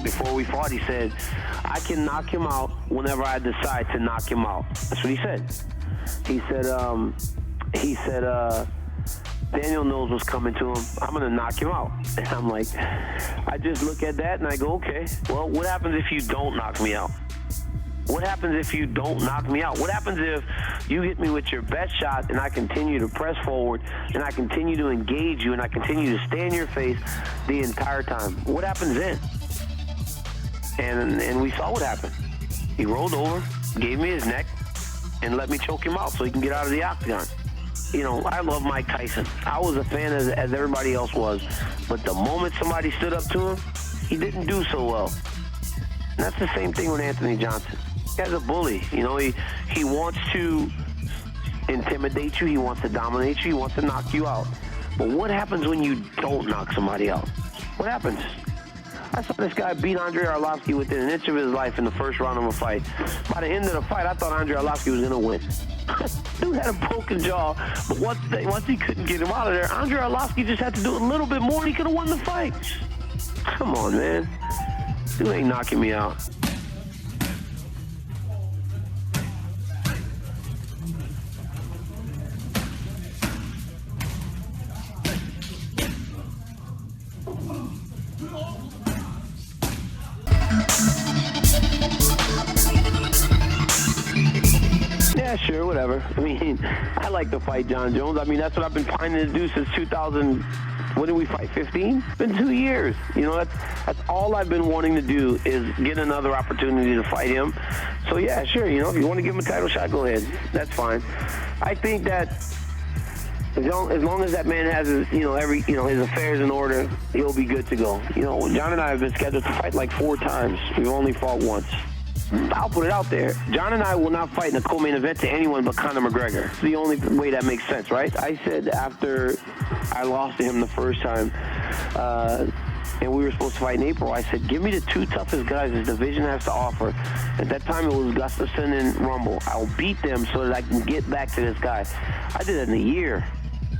before we fought, he said, I can knock him out whenever I decide to knock him out. That's what he said. He said, Daneil knows what's coming to him. I'm going to knock him out. And I'm like, I just look at that and I go, okay, well, what happens if you don't knock me out? What happens if you don't knock me out? What happens if you hit me with your best shot and I continue to press forward and I continue to engage you and I continue to stay in your face the entire time? What happens then? And we saw what happened. He rolled over, gave me his neck, and let me choke him out so he can get out of the octagon. You know, I love Mike Tyson. I was a fan as everybody else was. But the moment somebody stood up to him, he didn't do so well. And that's the same thing with Anthony Johnson. This guy's a bully. You know, he wants to intimidate you. He wants to dominate you. He wants to knock you out. But what happens when you don't knock somebody out? What happens? I saw this guy beat Andrei Arlovski within an inch of his life in the first round of a fight. By the end of the fight, I thought Andrei Arlovski was going to win. Dude had a broken jaw, but once he couldn't get him out of there, Andrei Arlovski just had to do a little bit more and he could have won the fight. Come on, man. Dude ain't knocking me out. Yeah, sure, whatever. I mean, I like to fight Jon Jones. I mean, that's what I've been pining to do since 2000. When did we fight? 15? It's been 2 years. You know, that's all I've been wanting to do is get another opportunity to fight him. So yeah, sure. You know, if you want to give him a title shot, go ahead. That's fine. I think that as long as that man has his, his affairs in order, he'll be good to go. You know, Jon and I have been scheduled to fight like 4 times. We've only fought once. I'll put it out there. Jon and I will not fight in a co-main event to anyone but Conor McGregor. It's the only way that makes sense, right? I said after I lost to him the first time, and we were supposed to fight in April, I said, give me the 2 toughest guys this division has to offer. At that time, it was Gustafsson and Rumble. I'll beat them so that I can get back to this guy. I did it in a year.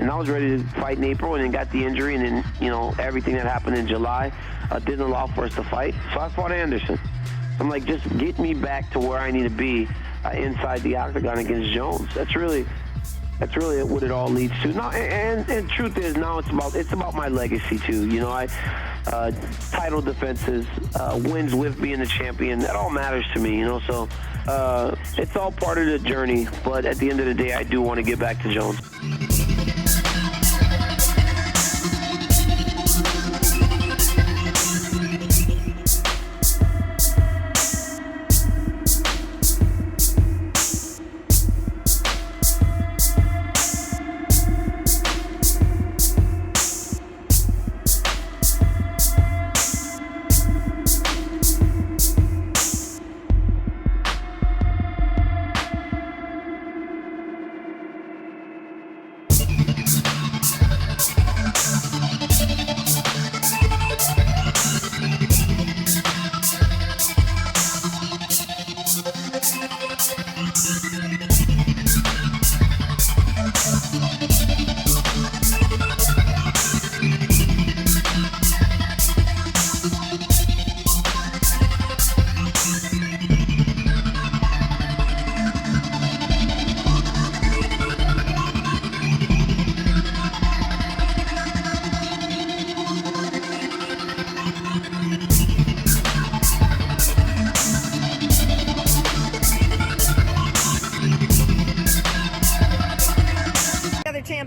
And I was ready to fight in April and then got the injury. And then, everything that happened in July didn't allow for us to fight. So I fought Anderson. I'm like, just get me back to where I need to be inside the octagon against Jones. That's really what it all leads to. Now, and truth is, now it's about my legacy too. You know, title defenses, wins with being the champion. That all matters to me. You know, so it's all part of the journey. But at the end of the day, I do want to get back to Jones.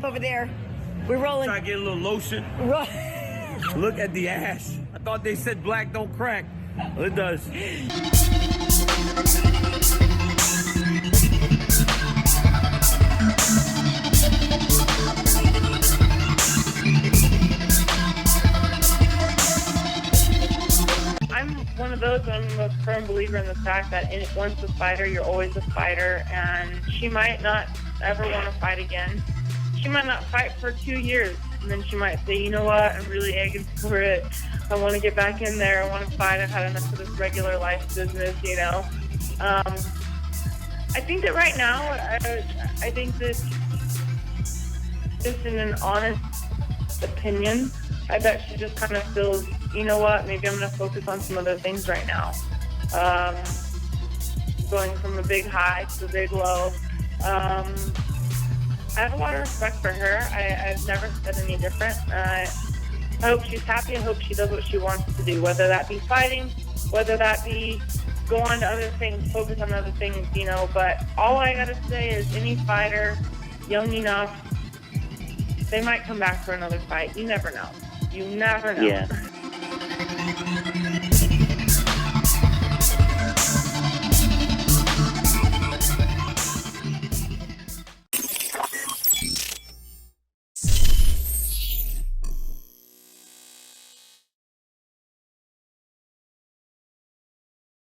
Over there, we're rolling. Try to get a little lotion. Look at the ass. I thought they said black don't crack. Well, it does. I'm one of those. I'm a firm believer in the fact that once a fighter, you're always a fighter, and she might not ever want to fight again. She might not fight for 2 years, and then she might say, you know what, I'm really aching for it. I want to get back in there. I want to fight. I've had enough of this regular life business, you know. I think that right now, I think that just in an honest opinion, I bet she just kind of feels you know what, maybe I'm going to focus on some other things right now. Going from a big high to a big low. I have a lot of respect for her. I've never said any different. I hope she's happy. I hope she does what she wants to do, whether that be fighting, whether that be go on to other things, focus on other things, you know. But all I got to say is any fighter, young enough, they might come back for another fight. You never know. You never know. Yeah.